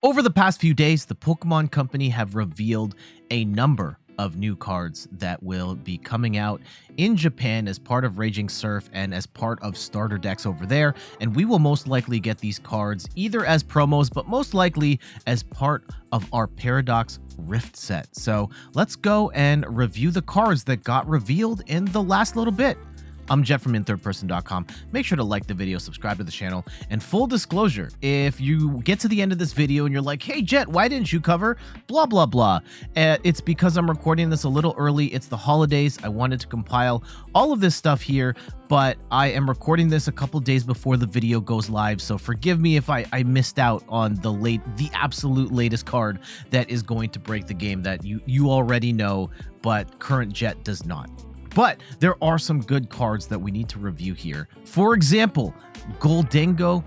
Over the past few days, the Pokemon Company have revealed a number of new cards that will be coming out in Japan as part of Raging Surf and as part of starter decks over there, and we will most likely get these cards either as promos, but most likely as part of our Paradox Rift set. So let's go and review the cards that got revealed in the last little bit. I'm Jet from inthirdperson.com. Make sure to like the video, subscribe to the channel, and full disclosure, if you get to the end of this video and you're like, hey Jet, why didn't you cover blah, blah, blah? It's because I'm recording this a little early. It's the holidays. I wanted to compile all of this stuff here, but I am recording this a couple days before the video goes live, so forgive me if I missed out on the absolute latest card that is going to break the game that you already know, but current Jet does not. But there are some good cards that we need to review here. For example, Gholdengo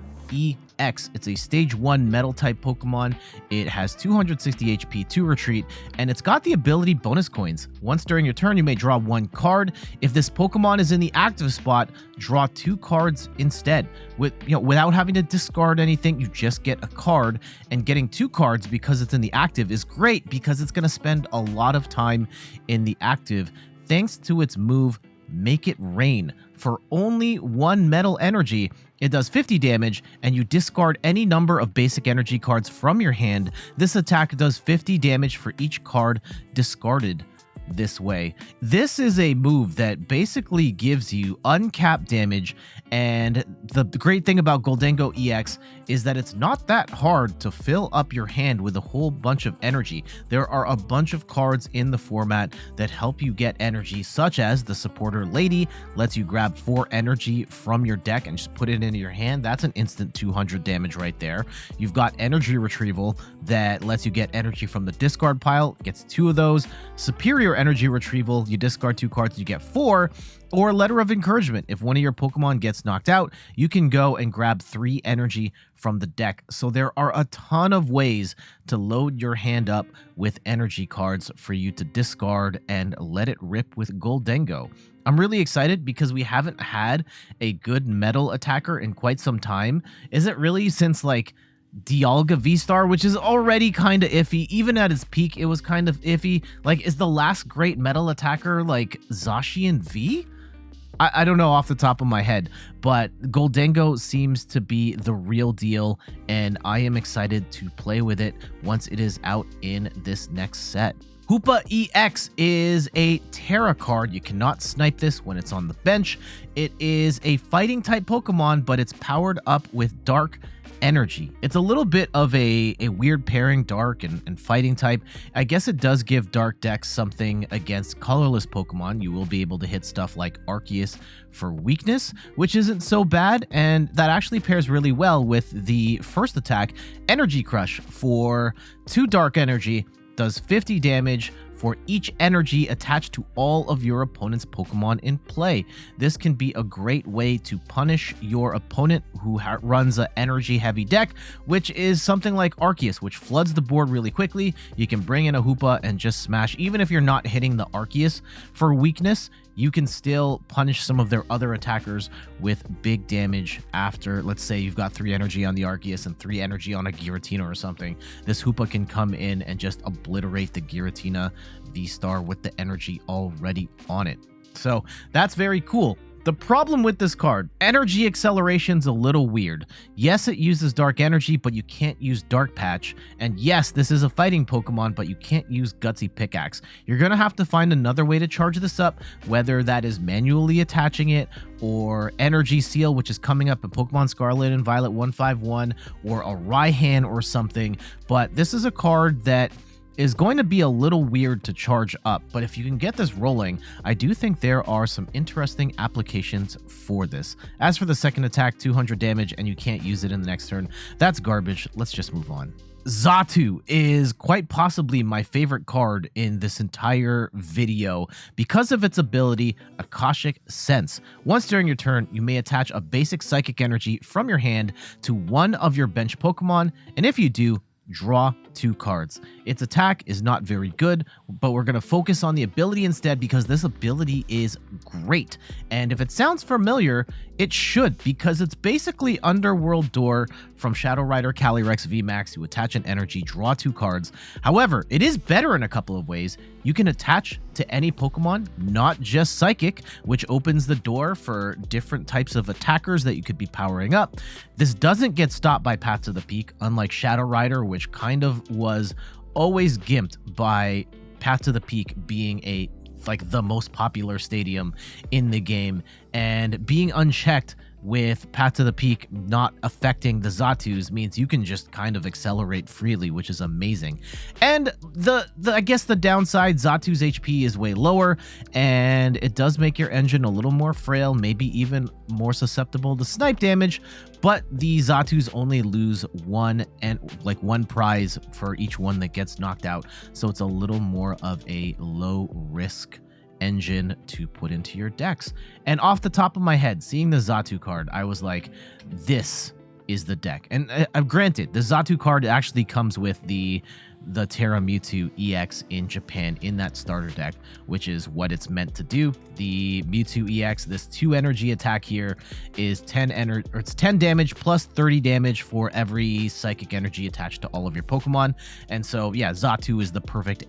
EX. It's a stage 1 metal type Pokemon. It has 260 HP to retreat, and it's got the ability bonus coins. Once during your turn, you may draw 1 card. If this Pokemon is in the active spot, draw 2 cards instead. Without having to discard anything, you just get a card, and getting 2 cards because it's in the active is great because it's going to spend a lot of time in the active. Thanks to its move, Make It Rain. For only 1 metal energy, it does 50 damage, and you discard any number of basic energy cards from your hand. This attack does 50 damage for each card discarded this way. This is a move that basically gives you uncapped damage, and the great thing about Gholdengo EX is that it's not that hard to fill up your hand with a whole bunch of energy. There are a bunch of cards in the format that help you get energy, such as the Parasol Lady lets you grab 4 energy from your deck and just put it into your hand. That's an instant 200 damage right there. You've got energy retrieval that lets you get energy from the discard pile, gets 2 of those. Superior energy retrieval, you discard 2 cards, you get 4. Or Letter of Encouragement. If one of your Pokemon gets knocked out, you can go and grab 3 energy from the deck. So there are a ton of ways to load your hand up with energy cards for you to discard and let it rip with Gholdengo. I'm really excited because we haven't had a good metal attacker in quite some time. Is it really since like Dialga V-Star, which is already kind of iffy. Even at its peak, it was kind of iffy. Like, is the last great metal attacker like Zacian V? I don't know off the top of my head, but Gholdengo seems to be the real deal, and I am excited to play with it once it is out in this next set. Hoopa EX is a Terra card. You cannot snipe this when it's on the bench. It is a fighting type Pokemon, but it's powered up with dark energy. It's a little bit of a weird pairing, dark and fighting type. I guess it does give dark decks something against colorless Pokemon. You will be able to hit stuff like Arceus for weakness, which isn't so bad, and that actually pairs really well with the first attack, Energy Crush, for 2 dark energy, does 50 damage for each energy attached to all of your opponent's Pokemon in play. This can be a great way to punish your opponent who runs an energy heavy deck, which is something like Arceus, which floods the board really quickly. You can bring in a Hoopa and just smash. Even if you're not hitting the Arceus for weakness, you can still punish some of their other attackers with big damage after, let's say you've got 3 energy on the Arceus and 3 energy on a Giratina or something. This Hoopa can come in and just obliterate the Giratina V-Star with the energy already on it. So that's very cool. The problem with this card, energy acceleration's a little weird. Yes, it uses dark energy, but you can't use Dark Patch. And yes, this is a fighting Pokemon, but you can't use Gutsy Pickaxe. You're going to have to find another way to charge this up, whether that is manually attaching it or Energy Seal, which is coming up in Pokemon Scarlet and Violet 151, or a Raihan or something. But this is a card that is going to be a little weird to charge up, but if you can get this rolling, I do think there are some interesting applications for this. As for the second attack, 200 damage, and you can't use it in the next turn, that's garbage. Let's just move on. Xatu is quite possibly my favorite card in this entire video because of its ability, Akashic Sense. Once during your turn, you may attach a basic psychic energy from your hand to one of your bench Pokemon, and if you do, draw 2 cards. Its attack is not very good, but we're going to focus on the ability instead because this ability is great. And if it sounds familiar, it should, because it's basically Underworld Door from Shadow Rider Calyrex VMAX. You attach an energy, draw 2 cards. However, it is better in a couple of ways. You can attach to any Pokemon, not just Psychic, which opens the door for different types of attackers that you could be powering up. This doesn't get stopped by Path to the Peak, unlike Shadow Rider, which kind of was always gimped by Path to the Peak being like the most popular stadium in the game, and being unchecked with Path to the Peak not affecting the Zatus means you can just kind of accelerate freely, which is amazing. And I guess the downside, Zatu's HP is way lower, and it does make your engine a little more frail, maybe even more susceptible to snipe damage, but the Zatus only lose one prize for each one that gets knocked out, so it's a little more of a low risk engine to put into your decks. And off the top of my head, seeing the Zatu card, I was like, this is the deck. And granted, the Zatu card actually comes with the Terra Mewtwo EX in Japan in that starter deck, which is what it's meant to do. The Mewtwo EX, this 2 energy attack here, is 10 damage plus 30 damage for every psychic energy attached to all of your Pokemon. And so yeah, Zatu is the perfect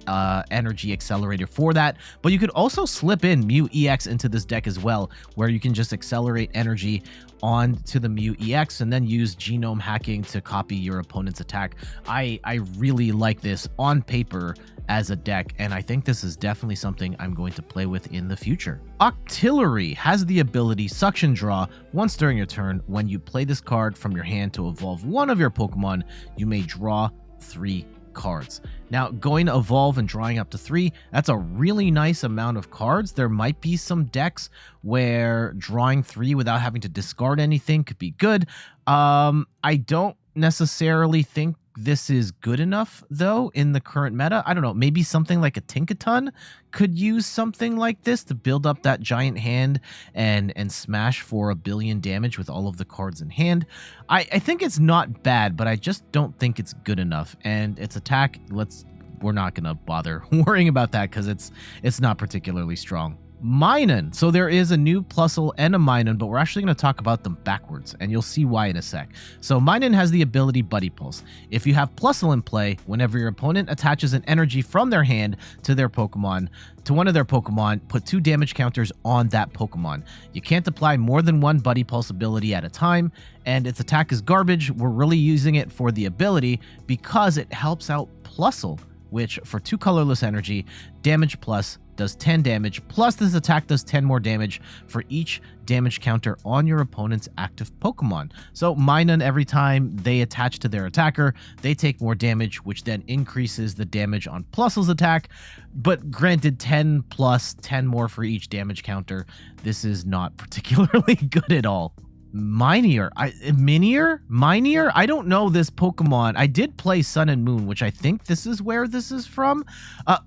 energy accelerator for that. But you could also slip in Mew EX into this deck as well, where you can just accelerate energy onto the Mew EX and then use genome hacking to copy your opponent's attack. I really like this on paper as a deck, and I think this is definitely something I'm going to play with in the future. Octillary has the ability Suction Draw. Once during your turn, when you play this card from your hand to evolve one of your Pokemon, you may draw 3 cards. Now, going to evolve and drawing up to 3, that's a really nice amount of cards. There might be some decks where drawing 3 without having to discard anything could be good. I don't necessarily think this is good enough, though, in the current meta. I don't know, maybe something like a Tinkaton could use something like this to build up that giant hand and smash for 1 billion damage with all of the cards in hand. I think it's not bad, but I just don't think it's good enough. And its attack, we're not gonna bother worrying about that because it's not particularly strong. Minun. So there is a new Plusle and a Minun, but we're actually going to talk about them backwards, and you'll see why in a sec. So Minun has the ability Buddy Pulse. If you have Plusle in play, whenever your opponent attaches an energy from their hand to one of their Pokemon, put 2 damage counters on that Pokemon. You can't apply more than 1 Buddy Pulse ability at a time, and its attack is garbage. We're really using it for the ability because it helps out Plusle, which for 2 colorless energy, damage plus does 10 damage, plus this attack does 10 more damage for each damage counter on your opponent's active Pokemon. So Minun, every time they attach to their attacker, they take more damage, which then increases the damage on Plusle's attack. But granted, 10 plus 10 more for each damage counter, this is not particularly good at all. Minior, I don't know this Pokemon. I did play Sun and Moon, which I think this is where this is from.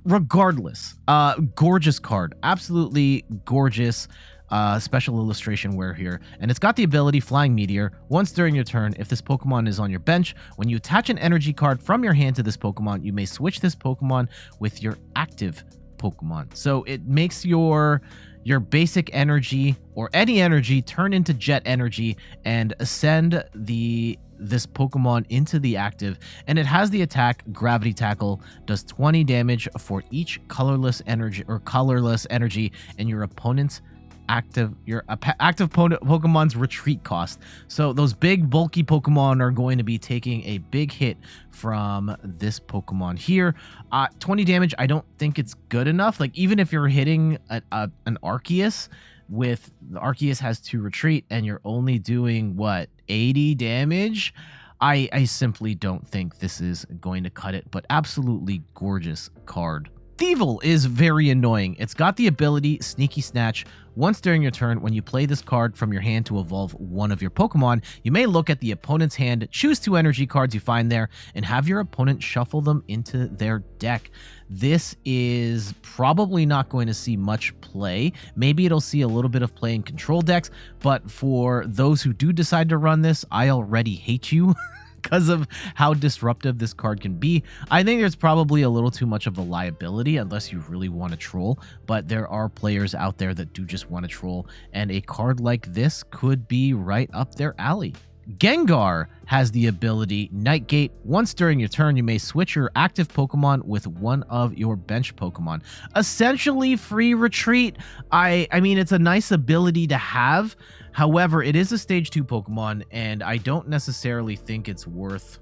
Regardless, gorgeous card, absolutely gorgeous. Special illustration wear here, and it's got the ability Flying Meteor. Once during your turn, if this Pokemon is on your bench, when you attach an energy card from your hand to this Pokemon, you may switch this Pokemon with your active Pokemon. So it makes your basic energy or any energy turn into jet energy and send this Pokemon into the active. And it has the attack Gravity Tackle, does 20 damage for each colorless energy and your opponent's active Pokemon's retreat cost. So those big bulky Pokemon are going to be taking a big hit from this Pokemon here. 20 damage, I don't think it's good enough. Like, even if you're hitting an Arceus, with the Arceus has 2 retreat and you're only doing what, 80 damage, I simply don't think this is going to cut it. But absolutely gorgeous card. Thievul is very annoying. It's got the ability Sneaky Snatch. Once during your turn, when you play this card from your hand to evolve one of your Pokemon, you may look at the opponent's hand, choose 2 energy cards you find there, and have your opponent shuffle them into their deck. This is probably not going to see much play. Maybe it'll see a little bit of play in control decks, but for those who do decide to run this, I already hate you. because of how disruptive this card can be. I think there's probably a little too much of a liability unless you really want to troll, but there are players out there that do just want to troll, and a card like this could be right up their alley. Gengar has the ability Nightgate. Once during your turn, you may switch your active Pokemon with one of your bench Pokemon. Essentially free retreat. I mean, it's a nice ability to have. However, it is a stage 2 Pokemon, and I don't necessarily think it's worth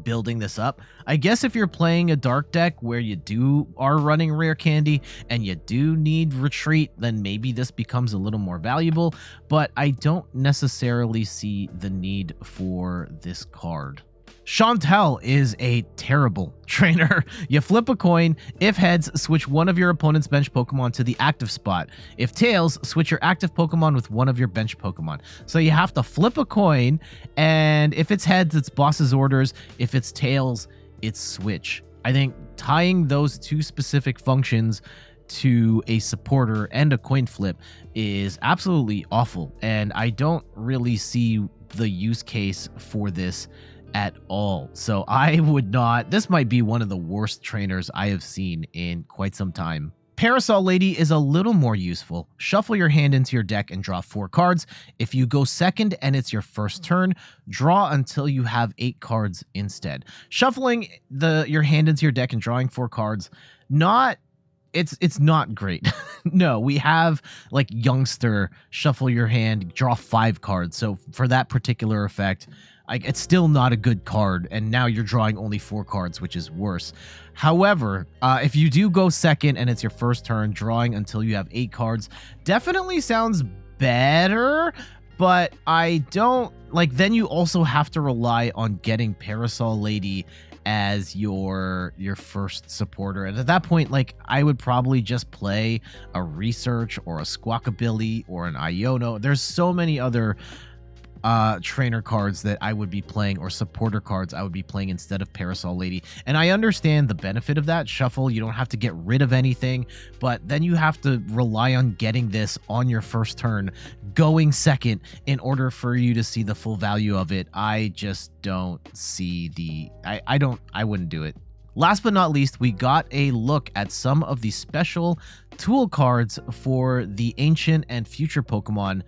building this up. I guess if you're playing a dark deck where you are running rare candy and you do need retreat, then maybe this becomes a little more valuable, but I don't necessarily see the need for this card. Chantal is a terrible trainer. You flip a coin. If heads, switch one of your opponent's bench Pokemon to the active spot. If tails, switch your active Pokemon with one of your bench Pokemon. So you have to flip a coin, and if it's heads, it's boss's orders. If it's tails, it's switch. I think tying those two specific functions to a supporter and a coin flip is absolutely awful, and I don't really see the use case for this at all. So I would not. This might be one of the worst trainers I have seen in quite some time. Parasol Lady is a little more useful. Shuffle your hand into your deck and draw 4 cards. If you go second and it's your first turn, draw until you have 8 cards instead. Shuffling your hand into your deck and drawing 4 cards, it's not great. No, we have like Youngster, shuffle your hand, draw 5 cards. So for that particular effect, it's still not a good card, and now you're drawing only 4 cards, which is worse. However, if you do go second and it's your first turn, drawing until you have 8 cards definitely sounds better, but I don't like. Then you also have to rely on getting Parasol Lady as your first supporter, and at that point, like, I would probably just play a Research or a Squawkabilly or an Iono. There's so many other trainer cards that I would be playing, or supporter cards I would be playing instead of Parasol Lady. And I understand the benefit of that. Shuffle, you don't have to get rid of anything, but then you have to rely on getting this on your first turn, going second, in order for you to see the full value of it. I just don't see I wouldn't do it. Last but not least, we got a look at some of the special tool cards for the ancient and future Pokemon,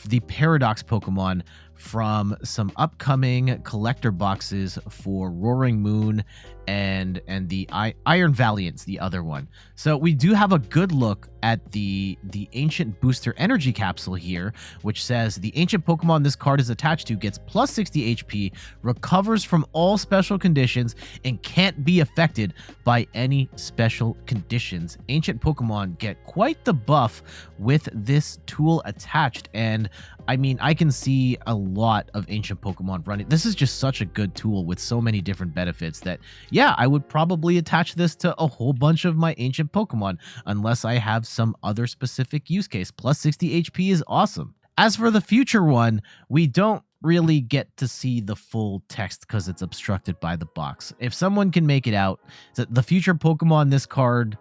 the Paradox Pokemon, from some upcoming collector boxes for Roaring Moon and the Iron Valiant's the other one. So we do have a good look at the Ancient Booster Energy Capsule here, which says the ancient Pokemon this card is attached to gets plus 60 HP, recovers from all special conditions, and can't be affected by any special conditions. Ancient Pokemon get quite the buff with this tool attached, and I mean, I can see a lot of ancient Pokemon running. This is just such a good tool with so many different benefits that, yeah, I would probably attach this to a whole bunch of my ancient Pokemon, unless I have some other specific use case. Plus 60 HP is awesome. As for the future one, we don't really get to see the full text because it's obstructed by the box. If someone can make it out, the future Pokemon this card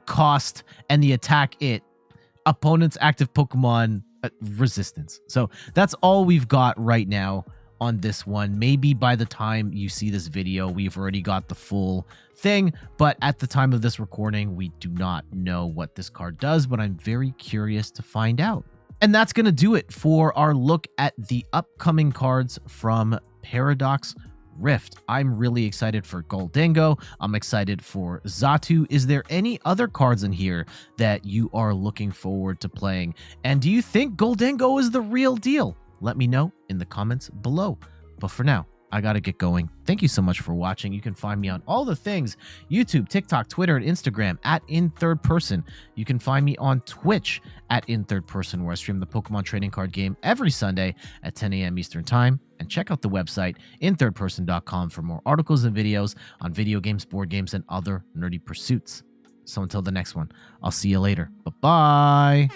cost and the attack opponent's active Pokemon resistance. So that's all we've got right now on this one. Maybe by the time you see this video, we've already got the full thing, but at the time of this recording, we do not know what this card does, but I'm very curious to find out. And that's going to do it for our look at the upcoming cards from Paradox Rift. I'm really excited for Gholdengo. I'm excited for Xatu. Is there any other cards in here that you are looking forward to playing? And do you think Gholdengo is the real deal? Let me know in the comments below. But for now, I gotta get going. Thank you so much for watching. You can find me on all the things: YouTube, TikTok, Twitter, and Instagram at InThirdPerson. You can find me on Twitch at InThirdPerson, where I stream the Pokemon trading card game every Sunday at 10 a.m. Eastern Time. And check out the website, inthirdperson.com, for more articles and videos on video games, board games, and other nerdy pursuits. So until the next one, I'll see you later. Bye-bye.